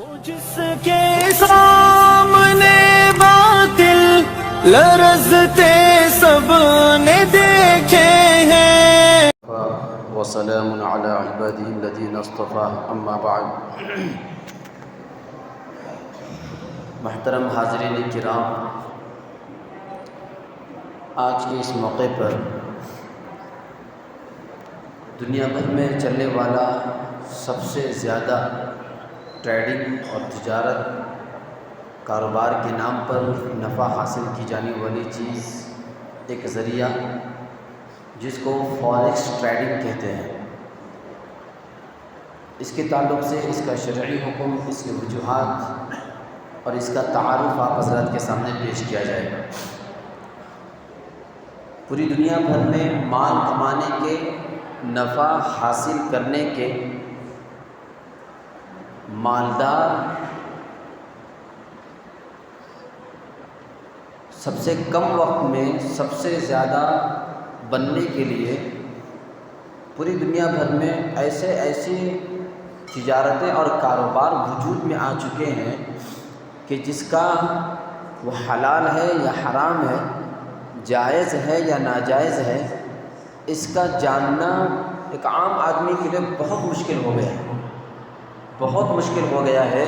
جس کے سامنے باطل لرزتے سب نے دیکھے ہیں. وسلام على عباده الذين اصطفى اما بعد. محترم حاضرین کرام، آج کے اس موقع پر دنیا بھر میں چلنے والا سب سے زیادہ ٹریڈنگ اور تجارت کاروبار کے نام پر نفع حاصل کی جانے والی چیز، ایک ذریعہ جس کو فوریکس ٹریڈنگ کہتے ہیں، اس کے تعلق سے اس کا شرعی حکم، اس کے وجوہات اور اس کا تعارف آپ حضرات کے سامنے پیش کیا جائے گا. پوری دنیا بھر میں مال کمانے کے، نفع حاصل کرنے کے مالدار سب سے کم وقت میں سب سے زیادہ بننے کے لیے پوری دنیا بھر میں ایسی تجارتیں اور کاروبار وجود میں آ چکے ہیں کہ جس کا وہ حلال ہے یا حرام ہے، جائز ہے یا ناجائز ہے، اس کا جاننا ایک عام آدمی کے لیے بہت مشکل ہو گیا ہے. بہت مشکل ہو گیا ہے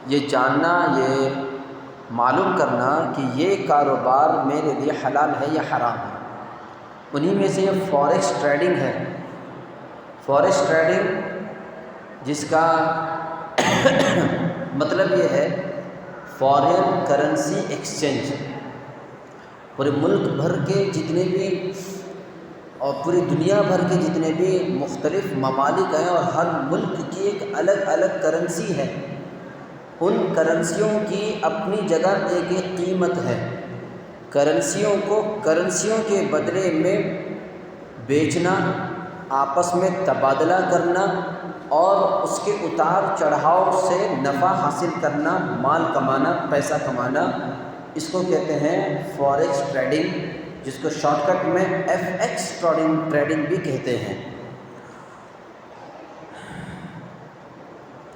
یہ جاننا، یہ معلوم کرنا کہ یہ کاروبار میرے لیے حلال ہے یا حرام ہے. انہی میں سے یہ فوریکس ٹریڈنگ ہے. فوریکس ٹریڈنگ جس کا مطلب یہ ہے فارین کرنسی ایکسچینج. پورے ملک بھر کے جتنے بھی اور پوری دنیا بھر کے جتنے بھی مختلف ممالک ہیں اور ہر ملک کی ایک الگ الگ کرنسی ہے، ان کرنسیوں کی اپنی جگہ ایک ایک قیمت ہے. کرنسیوں کو کرنسیوں کے بدلے میں بیچنا، آپس میں تبادلہ کرنا اور اس کے اتار چڑھاؤ سے نفع حاصل کرنا، مال کمانا، پیسہ کمانا، اس کو کہتے ہیں فوریکس ٹریڈنگ، جس کو شارٹ کٹ میں ایف ایکس ٹریڈنگ بھی کہتے ہیں.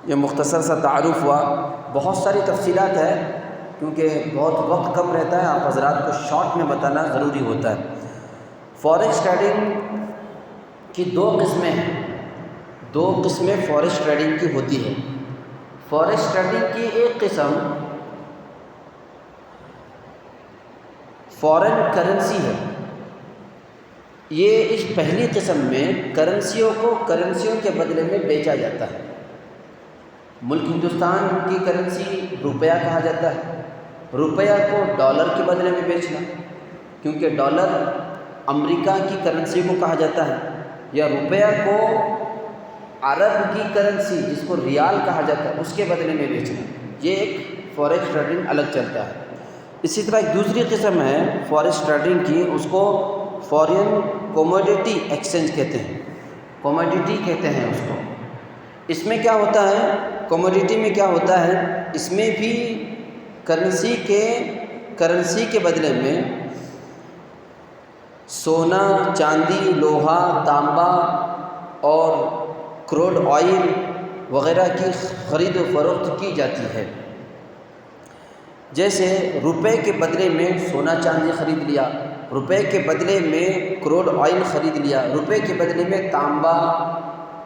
یہ مختصر سا تعارف ہوا. بہت ساری تفصیلات ہے کیونکہ بہت وقت کم رہتا ہے، آپ حضرات کو شارٹ میں بتانا ضروری ہوتا ہے. فوریکس ٹریڈنگ کی دو قسمیں ہیں. دو قسمیں فوریکس ٹریڈنگ کی ہوتی ہے. فوریکس ٹریڈنگ کی ایک قسم فارن کرنسی ہے. یہ اس پہلی قسم میں کرنسیوں کو کرنسیوں کے بدلے میں بیچا جاتا ہے. ملک ہندوستان کی کرنسی روپیہ کہا جاتا ہے. روپیہ کو ڈالر کے بدلے میں بیچنا، کیونکہ ڈالر امریکہ کی کرنسی کو کہا جاتا ہے، یا روپیہ کو عرب کی کرنسی جس کو ریال کہا جاتا ہے اس کے بدلے میں بیچنا. یہ ایک فوریکس ٹریڈنگ الگ چلتا ہے. اسی طرح ایک دوسری قسم ہے فوریکس ٹریڈنگ کی، اس کو فورین کوموڈیٹی ایکسچینج کہتے ہیں. کوموڈیٹی کہتے ہیں اس کو. اس میں کیا ہوتا ہے، کوموڈیٹی میں کیا ہوتا ہے، اس میں بھی کرنسی کے بدلے میں سونا، چاندی، لوہا، تانبا اور کروڈ آئل وغیرہ کی خرید و فروخت کی جاتی ہے. جیسے روپے کے بدلے میں سونا چاندی خرید لیا، روپے کے بدلے میں کروڈ آئل خرید لیا، روپے کے بدلے میں تانبا،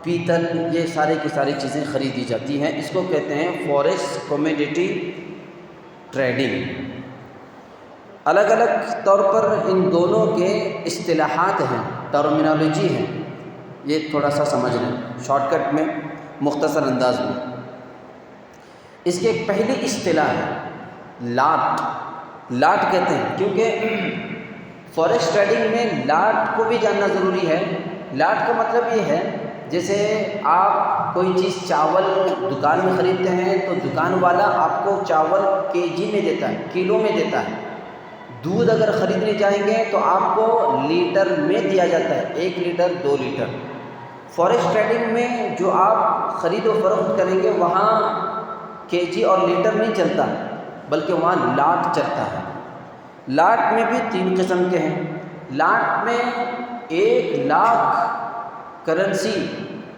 پیتل، یہ سارے کی ساری چیزیں خریدی جاتی ہیں. اس کو کہتے ہیں فوریکس کوموڈیٹی ٹریڈنگ. الگ الگ طور پر ان دونوں کے اصطلاحات ہیں، ٹرمینالوجی ہیں. یہ تھوڑا سا سمجھ لیں شارٹ کٹ میں، مختصر انداز میں. اس کی ایک پہلی اصطلاح ہے لاٹ. لاٹ کہتے ہیں کیونکہ فوریکس ٹریڈنگ میں لاٹ کو بھی جاننا ضروری ہے. لاٹ کا مطلب یہ ہے جیسے آپ کوئی چیز چاول دکان میں خریدتے ہیں تو دکان والا آپ کو چاول کے جی میں دیتا ہے، کلو میں دیتا ہے. دودھ اگر خریدنے جائیں گے تو آپ کو لیٹر میں دیا جاتا ہے، 1 لیٹر 2 لیٹر. فوریکس ٹریڈنگ میں جو آپ خرید و فروخت کریں گے وہاں کے جی اور لیٹر نہیں چلتا بلکہ وہاں لاٹ چلتا ہے. لاٹ میں بھی 3 قسم کے ہیں. لاٹ میں 1 لاکھ کرنسی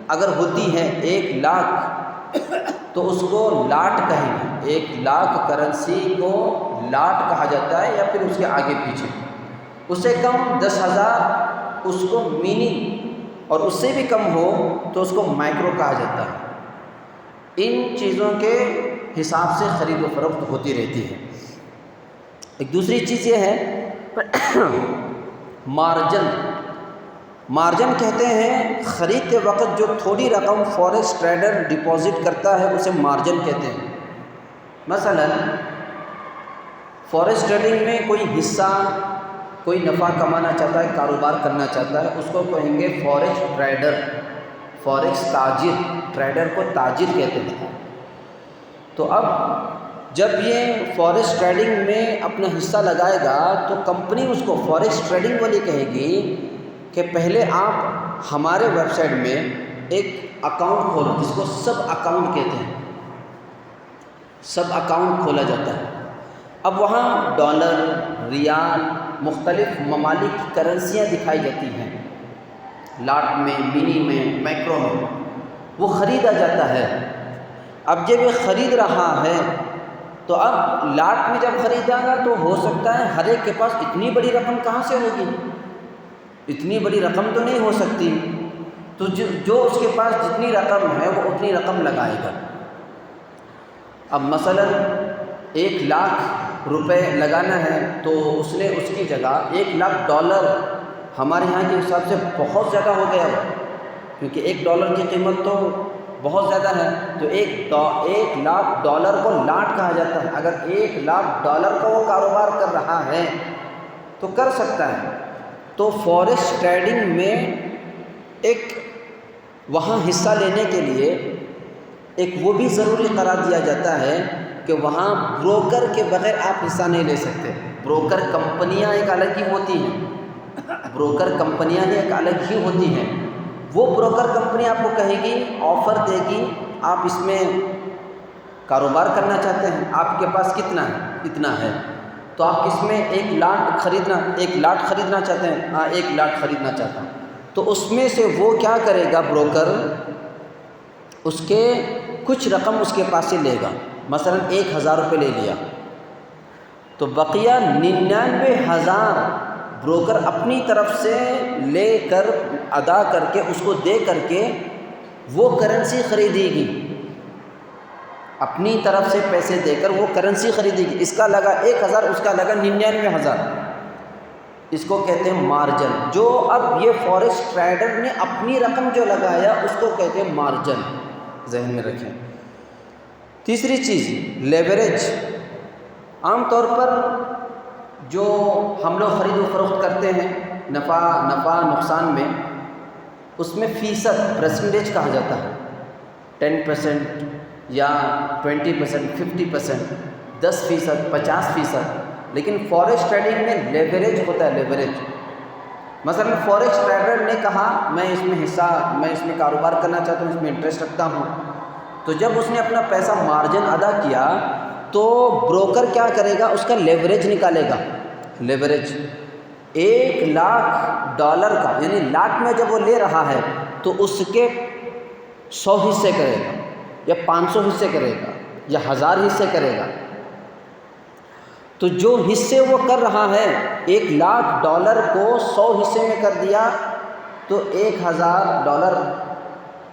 اگر ہوتی ہے، 1 لاکھ تو اس کو لاٹ کہیں گے. 1 لاکھ کرنسی کو لاٹ کہا جاتا ہے یا پھر اس کے آگے پیچھے. اس سے کم 10,000 اس کو منی، اور اس سے بھی کم ہو تو اس کو مائکرو کہا جاتا ہے. ان چیزوں کے حساب سے خرید و فروخت ہوتی رہتی ہے. ایک دوسری چیز یہ ہے مارجن. مارجن کہتے ہیں خرید کے وقت جو تھوڑی رقم فوریکس ٹریڈر ڈپازٹ کرتا ہے اسے مارجن کہتے ہیں. مثلا فوریکس ٹریڈنگ میں کوئی حصہ، کوئی نفع کمانا چاہتا ہے، کاروبار کرنا چاہتا ہے، اس کو کہیں گے فوریکس ٹریڈر. فوریکس تاجر، ٹریڈر کو تاجر کہتے ہیں. تو اب جب یہ فوریکس ٹریڈنگ میں اپنا حصہ لگائے گا تو کمپنی اس کو فوریکس ٹریڈنگ والی کہے گی کہ پہلے آپ ہمارے ویب سائٹ میں ایک اکاؤنٹ کھولو، جس کو سب اکاؤنٹ کہتے ہیں. سب اکاؤنٹ کھولا جاتا ہے. اب وہاں ڈالر، ریال، مختلف ممالک کی کرنسیاں دکھائی جاتی ہیں، لاٹ میں، منی میں، مائکرو میں. وہ خریدا جاتا ہے. اب جب یہ خرید رہا ہے تو اب لاٹ میں جب خریدا گا تو ہو سکتا ہے ہر ایک کے پاس اتنی بڑی رقم کہاں سے ہوگی؟ اتنی بڑی رقم تو نہیں ہو سکتی. تو جو اس کے پاس جتنی رقم ہے وہ اتنی رقم لگائے گا. اب مثلا 1 لاکھ روپے لگانا ہے تو اس نے اس کی جگہ 1 لاکھ ڈالر، ہمارے یہاں کے حساب سے بہت زیادہ ہو گیا، کیونکہ $1 کی قیمت تو بہت زیادہ ہے. تو 1 لاکھ ڈالر کو لاٹ کہا جاتا ہے. اگر 1 لاکھ ڈالر کا وہ کاروبار کر رہا ہے تو کر سکتا ہے. تو فوریکس ٹریڈنگ میں ایک وہاں حصہ لینے کے لیے ایک وہ بھی ضروری قرار دیا جاتا ہے کہ وہاں بروکر کے بغیر آپ حصہ نہیں لے سکتے. بروکر کمپنیاں ایک الگ ہی ہوتی ہیں. بروکر کمپنیاں ہی ایک الگ ہی ہوتی ہیں. وہ بروکر کمپنی آپ کو کہے گی، آفر دے گی، آپ اس میں کاروبار کرنا چاہتے ہیں، آپ کے پاس کتنا ہے؟ اتنا ہے. تو آپ کس میں 1 لاکھ خریدنا چاہتے ہیں؟ ہاں 1 لاکھ خریدنا چاہتا ہوں. تو اس میں سے وہ کیا کرے گا بروکر، اس کے کچھ رقم اس کے پاس سے لے گا. مثلا 1,000 روپے لے لیا تو بقیہ 99,000 بروکر اپنی طرف سے لے کر ادا کر کے اس کو دے کر کے وہ کرنسی خریدے گی. اپنی طرف سے پیسے دے کر وہ کرنسی خریدے گی. اس کا لگا 1,000، اس کا لگا 99,000. اس کو کہتے ہیں مارجن. جو اب یہ فوریکس ٹریڈر نے اپنی رقم جو لگایا اس کو کہتے ہیں مارجن. ذہن میں رکھیں. تیسری چیز لیوریج. عام طور پر جو ہم لوگ خرید و فروخت کرتے ہیں نفع نقصان میں، اس میں فیصد، پرسنٹیج کہا جاتا ہے. 10% یا 20%، 50%، 10%، 50%. لیکن فوریکس ٹریڈنگ میں لیوریج ہوتا ہے. لیوریج مثلا فوریکس ٹریڈر نے کہا میں اس میں کاروبار کرنا چاہتا ہوں، اس میں انٹرسٹ رکھتا ہوں. تو جب اس نے اپنا پیسہ مارجن ادا کیا تو بروکر کیا کرے گا، اس کا لیوریج نکالے گا. لیوریج 1 لاکھ ڈالر کا، یعنی لاکھ میں جب وہ لے رہا ہے تو اس کے 100 حصے کرے گا یا 500 حصے کرے گا یا 1000 حصے کرے گا. تو جو حصے وہ کر رہا ہے 1 لاکھ ڈالر کو 100 حصے میں کر دیا تو 1,000 ڈالر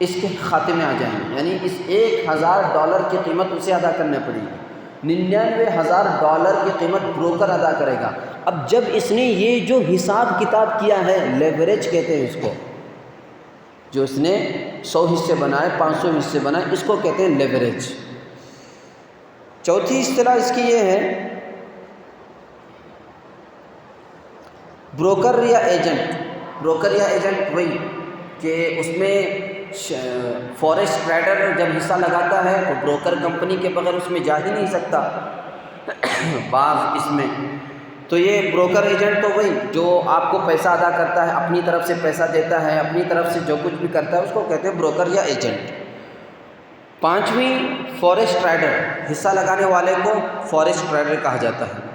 اس کے کھاتے میں آ جائیں گے. یعنی اس 1,000 ڈالر کی قیمت اسے ادا کرنا پڑے گی. 99,000 ڈالر کی قیمت بروکر ادا کرے گا. اب جب اس نے یہ جو حساب کتاب کیا ہے، لیوریج کہتے ہیں اس کو، جو اس نے 100 حصے بنائے، 500 حصے بنائے، اس کو کہتے ہیں لیوریج. چوتھی اصطلاح اس کی یہ ہے بروکر یا ایجنٹ. بروکر یا ایجنٹ وہی کہ اس میں فوریکس ٹریڈر جب حصہ لگاتا ہے تو بروکر کمپنی کے بغیر اس میں جا ہی نہیں سکتا بعض اس میں. تو یہ بروکر ایجنٹ تو وہی جو آپ کو پیسہ ادا کرتا ہے، اپنی طرف سے پیسہ دیتا ہے، اپنی طرف سے جو کچھ بھی کرتا ہے اس کو کہتے ہیں بروکر یا ایجنٹ. پانچویں فوریکس ٹریڈر، حصہ لگانے والے کو فوریکس ٹریڈر کہا جاتا ہے.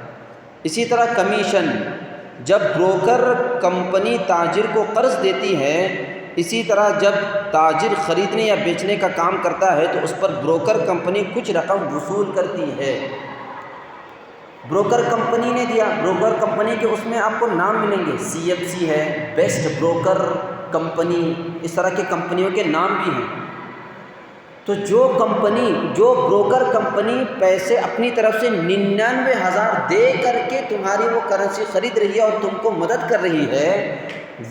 اسی طرح کمیشن. جب بروکر کمپنی تاجر کو قرض دیتی ہے اسی طرح جب تاجر خریدنے یا بیچنے کا کام کرتا ہے تو اس پر بروکر کمپنی کچھ رقم وصول کرتی ہے۔ بروکر کمپنی نے دیا، بروکر کمپنی کے اس میں آپ کو نام ملیں گے، CFC ہے، بیسٹ بروکر کمپنی، اس طرح کے کمپنیوں کے نام بھی ہیں۔ تو جو بروکر کمپنی پیسے اپنی طرف سے 99,000 دے کر کے تمہاری وہ کرنسی خرید رہی ہے اور تم کو مدد کر رہی ہے،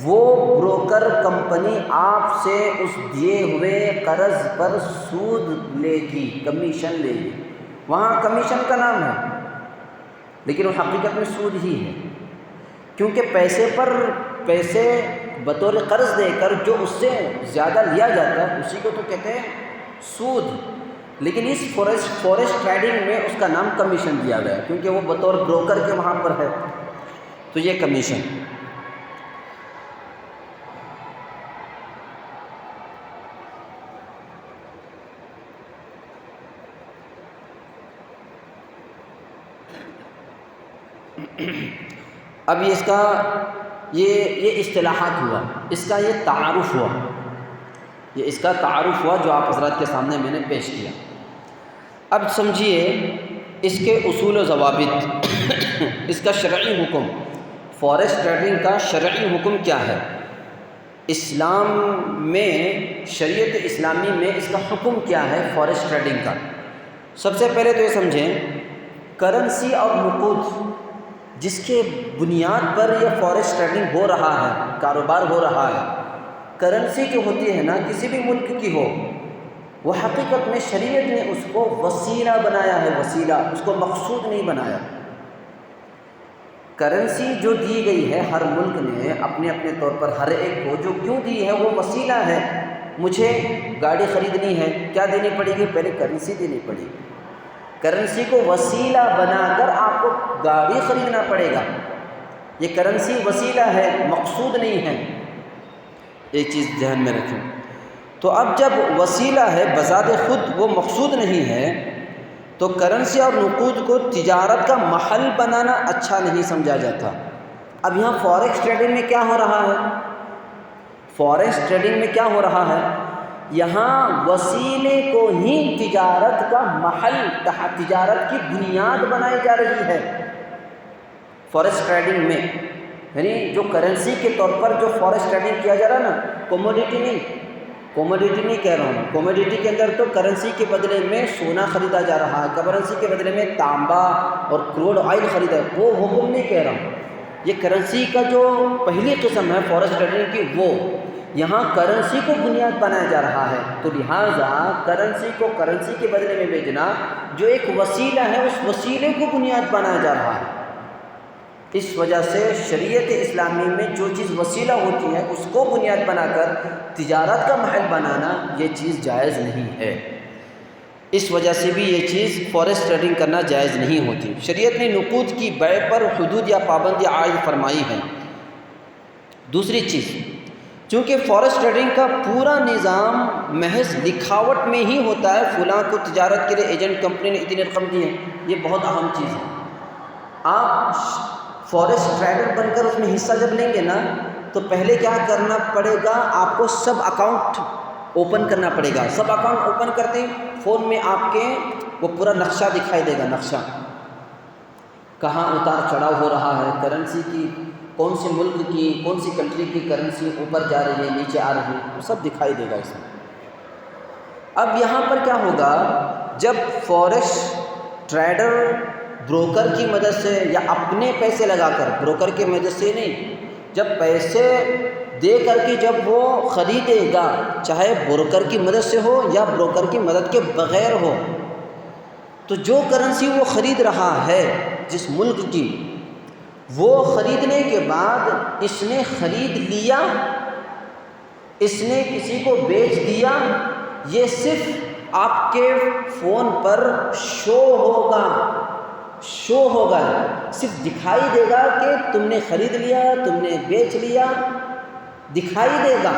وہ بروکر کمپنی آپ سے اس دیے ہوئے قرض پر سود لے گی، کمیشن لے گی۔ وہاں کمیشن کا نام ہے لیکن وہ حقیقت میں سود ہی ہے، کیونکہ پیسے بطور قرض دے کر جو اس سے زیادہ لیا جاتا ہے اسی کو تو کہتے ہیں سود۔ لیکن اس فورکس ٹریڈنگ میں اس کا نام کمیشن دیا گیا ہے، کیونکہ وہ بطور بروکر کے وہاں پر ہے، تو یہ کمیشن۔ اب یہ اصطلاحات ہوا، اس کا یہ تعارف ہوا، اس کا تعارف ہوا جو آپ حضرات کے سامنے میں نے پیش کیا۔ اب سمجھیے اس کے اصول و ضوابط، اس کا شرعی حکم، فورکس ٹریڈنگ کا شرعی حکم کیا ہے، اسلام میں، شریعت اسلامی میں اس کا حکم کیا ہے فورکس ٹریڈنگ کا۔ سب سے پہلے تو یہ سمجھیں، کرنسی اور نقود جس کے بنیاد پر یہ فورکس ٹریڈنگ ہو رہا ہے، کاروبار ہو رہا ہے، کرنسی جو ہوتی ہے نا کسی بھی ملک کی ہو، وہ حقیقت میں شریعت نے اس کو وسیلہ بنایا ہے، وسیلہ، اس کو مقصود نہیں بنایا۔ کرنسی جو دی گئی ہے ہر ملک نے اپنے اپنے طور پر ہر ایک کو جو کیوں دی ہے، وہ وسیلہ ہے۔ مجھے گاڑی خریدنی ہے، کیا دینی پڑے گی؟ پہلے کرنسی دینی پڑے گی۔ کرنسی کو وسیلہ بنا کر آپ کو گاڑی خریدنا پڑے گا۔ یہ کرنسی وسیلہ ہے، مقصود نہیں ہے، ایک چیز ذہن میں رکھیں۔ تو اب جب وسیلہ ہے بذات خود وہ مقصود نہیں ہے، تو کرنسی اور نقود کو تجارت کا محل بنانا اچھا نہیں سمجھا جاتا۔ اب یہاں فورکس ٹریڈنگ میں کیا ہو رہا ہے؟ فورکس ٹریڈنگ میں کیا ہو رہا ہے؟ یہاں وسیلے کو ہی تجارت کا محل، تجارت کی بنیاد بنائی جا رہی ہے فورکس ٹریڈنگ میں۔ یعنی جو کرنسی کے طور پر جو فورکس ٹریڈنگ کیا جا رہا ہے نا، کوموڈیٹی نہیں کہہ رہا ہوں، کوموڈیٹی کے اندر تو کرنسی کے بدلے میں سونا خریدا جا رہا ہے، کرنسی کے بدلے میں تانبا اور کروڈ آئل خریدا ہے، وہ حکم نہیں کہہ رہا ہوں۔ یہ کرنسی کا جو پہلی قسم ہے فورکس ٹریڈنگ کی، وہ یہاں کرنسی کو بنیاد بنایا جا رہا ہے، تو لہٰذا کرنسی کو کرنسی کے بدلے میں بیچنا جو ایک وسیلہ ہے، اس وسیلے کو بنیاد بنایا جا رہا ہے۔ اس وجہ سے شریعت اسلامی میں جو چیز وسیلہ ہوتی ہے اس کو بنیاد بنا کر تجارت کا محل بنانا یہ چیز جائز نہیں ہے۔ اس وجہ سے بھی یہ چیز فورکس ٹریڈنگ کرنا جائز نہیں ہوتی۔ شریعت نے نقود کی بیع پر حدود یا پابندی عائد فرمائی ہے۔ دوسری چیز، چونکہ فورکس ٹریڈنگ کا پورا نظام محض لکھاوٹ میں ہی ہوتا ہے، فلاں کو تجارت کے لیے ایجنٹ کمپنی نے اتنی رقم دی ہے، یہ بہت اہم چیز ہے۔ آپ فورکس ٹریڈر بن کر اس میں حصہ جب لیں گے نا، تو پہلے کیا کرنا پڑے گا؟ آپ کو سب اکاؤنٹ اوپن کرنا پڑے گا۔ سب اکاؤنٹ اوپن کرتے ہی فون میں آپ کے وہ پورا نقشہ دکھائی دے گا، نقشہ کہاں اتار چڑھاؤ ہو رہا ہے، کرنسی کی کون سے ملک کی، کون سی کنٹری کی کرنسی اوپر جا رہی ہے، نیچے آ رہی ہے، وہ سب دکھائی دے گا اس میں۔ اب یہاں پر کیا ہوگا؟ جب فورکس ٹریڈر بروکر کی مدد سے یا اپنے پیسے لگا کر، بروکر کی مدد سے نہیں، جب پیسے دے کر کے جب وہ خریدے گا، چاہے بروکر کی مدد سے ہو یا بروکر کی مدد کے بغیر ہو، تو جو کرنسی وہ خرید رہا ہے جس ملک کی، وہ خریدنے کے بعد اس نے خرید لیا، اس نے کسی کو بیچ دیا، یہ صرف آپ کے فون پر شو ہوگا، صرف دکھائی دے گا کہ تم نے خرید لیا، تم نے بیچ لیا، دکھائی دے گا،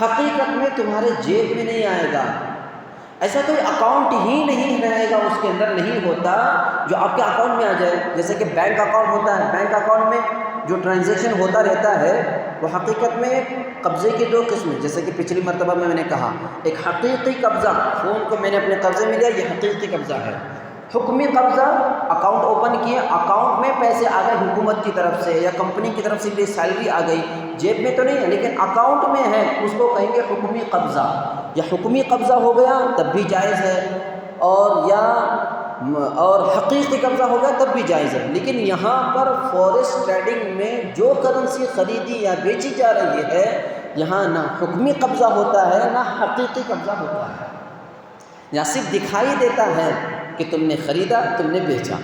حقیقت میں تمہارے جیب میں نہیں آئے گا۔ ایسا کوئی اکاؤنٹ ہی نہیں رہے گا، اس کے اندر نہیں ہوتا جو آپ کے اکاؤنٹ میں آ جائے۔ جیسے کہ بینک اکاؤنٹ ہوتا ہے، بینک اکاؤنٹ میں جو ٹرانزیکشن ہوتا رہتا ہے وہ حقیقت میں قبضے کی دو قسمیں، جیسے کہ پچھلی مرتبہ میں نے کہا، ایک حقیقی قبضہ، فون کو میں نے اپنے قبضے میں لیا، یہ حقیقی قبضہ ہے۔ حکمی قبضہ، اکاؤنٹ اوپن کیے، اکاؤنٹ میں پیسے آ گئے حکومت کی طرف سے یا کمپنی کی طرف سے بھی سیلری آ گئی، جیب میں تو نہیں ہے لیکن اکاؤنٹ میں ہے، اس کو کہیں گے حکمی قبضہ۔ یا حکمی قبضہ ہو گیا تب بھی جائز ہے، اور حقیقی قبضہ ہو گیا تب بھی جائز ہے۔ لیکن یہاں پر فورکس ٹریڈنگ میں جو کرنسی خریدی یا بیچی جا رہی ہے، یہاں نہ حکمی قبضہ ہوتا ہے نہ حقیقی قبضہ ہوتا ہے، یہاں صرف دکھائی دیتا ہے کہ تم نے خریدا، تم نے بیچا،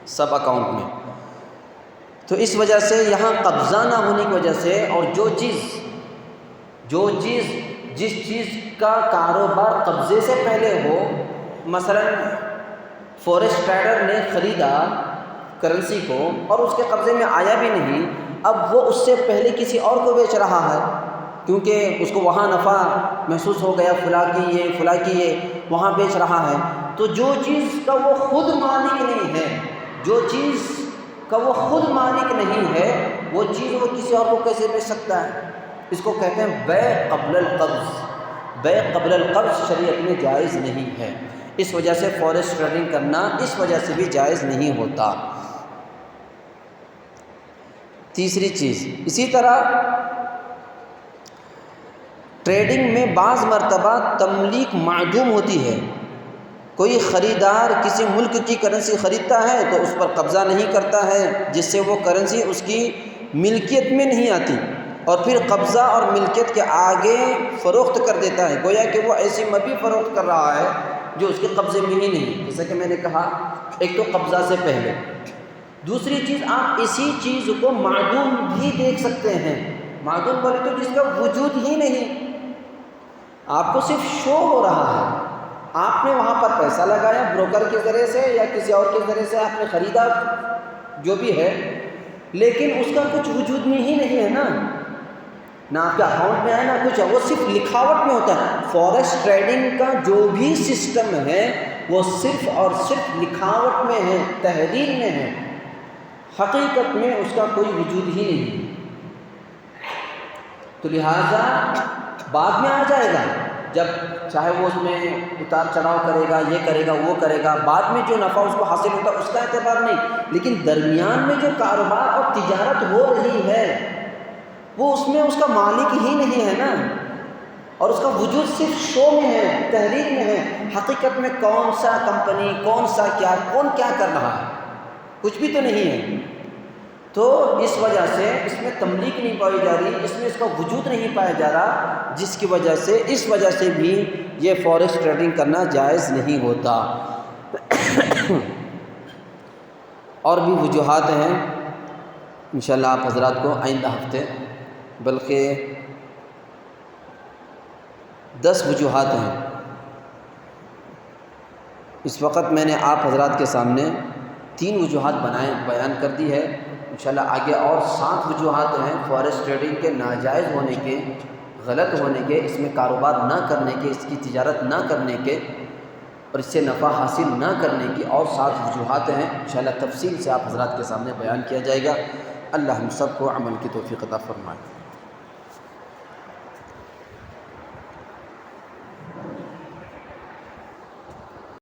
سب اکاؤنٹ میں۔ تو اس وجہ سے یہاں قبضہ نہ ہونے کی وجہ سے، اور جس چیز کا کاروبار قبضے سے پہلے ہو، مثلا فورکس ٹریڈر نے خریدا کرنسی کو اور اس کے قبضے میں آیا بھی نہیں، اب وہ اس سے پہلے کسی اور کو بیچ رہا ہے کیونکہ اس کو وہاں نفع محسوس ہو گیا، فلاں کی یہ وہاں بیچ رہا ہے، تو جو چیز کا وہ خود مالک نہیں ہے، وہ چیز وہ کسی اور کو کیسے بیچ سکتا ہے؟ اس کو کہتے ہیں بیع قبل القبض۔ بیع قبل القبض شریعت میں جائز نہیں ہے، اس وجہ سے فورکس ٹریڈنگ کرنا اس وجہ سے بھی جائز نہیں ہوتا۔ تیسری چیز، اسی طرح ٹریڈنگ میں بعض مرتبہ تملیک معدوم ہوتی ہے۔ کوئی خریدار کسی ملک کی کرنسی خریدتا ہے تو اس پر قبضہ نہیں کرتا ہے، جس سے وہ کرنسی اس کی ملکیت میں نہیں آتی، اور پھر قبضہ اور ملکیت کے آگے فروخت کر دیتا ہے، گویا کہ وہ ایسی مبی فروخت کر رہا ہے جو اس کے قبضے میں ہی نہیں۔ جیسا کہ میں نے کہا، ایک تو قبضہ سے پہلے، دوسری چیز آپ اسی چیز کو معدوم بھی دیکھ سکتے ہیں۔ معدوم بولے تو جس کا وجود ہی نہیں، آپ کو صرف شو ہو رہا ہے، آپ نے وہاں پر پیسہ لگایا بروکر کے ذریعے سے یا کسی اور کے ذریعے سے، آپ نے خریدا جو بھی ہے، لیکن اس کا کچھ وجود میں ہی نہیں ہے نا، نہ آپ کے اکاؤنٹ میں ہے نہ کچھ ہے، وہ صرف لکھاوٹ میں ہوتا ہے۔ فورکس ٹریڈنگ کا جو بھی سسٹم ہے وہ صرف اور صرف لکھاوٹ میں ہے، تحریر میں ہے، حقیقت میں اس کا کوئی وجود ہی نہیں۔ تو لہٰذا بعد میں آ جائے گا، جب چاہے وہ اس میں اتار چڑھاؤ کرے گا، یہ کرے گا وہ کرے گا، بعد میں جو نفع اس کو حاصل ہوتا ہے اس کا اعتبار نہیں، لیکن درمیان میں جو کاروبار اور تجارت ہو رہی ہے وہ اس میں اس کا مالک ہی نہیں ہے نا، اور اس کا وجود صرف شو میں ہے، تحریر میں ہے، حقیقت میں کون سا کمپنی، کون کیا کر رہا ہے، کچھ بھی تو نہیں ہے۔ تو اس وجہ سے اس میں تملیک نہیں پائی جا رہی، اس میں اس کا وجود نہیں پایا جا رہا، جس کی وجہ سے اس وجہ سے بھی یہ فورکس ٹریڈنگ کرنا جائز نہیں ہوتا۔ اور بھی وجوہات ہیں، انشاءاللہ آپ حضرات کو آئندہ ہفتے، بلکہ 10 وجوہات ہیں۔ اس وقت میں نے آپ حضرات کے سامنے 3 وجوہات بیان کر دی ہے، انشاءاللہ آگے اور 7 وجوہات ہیں فورکس ٹریڈنگ کے ناجائز ہونے کے، غلط ہونے کے، اس میں کاروبار نہ کرنے کے، اس کی تجارت نہ کرنے کے اور اس سے نفع حاصل نہ کرنے کی، اور 7 وجوہات ہیں، انشاءاللہ تفصیل سے آپ حضرات کے سامنے بیان کیا جائے گا۔ اللہ ہم سب کو عمل کی توفیق عطا فرمائے۔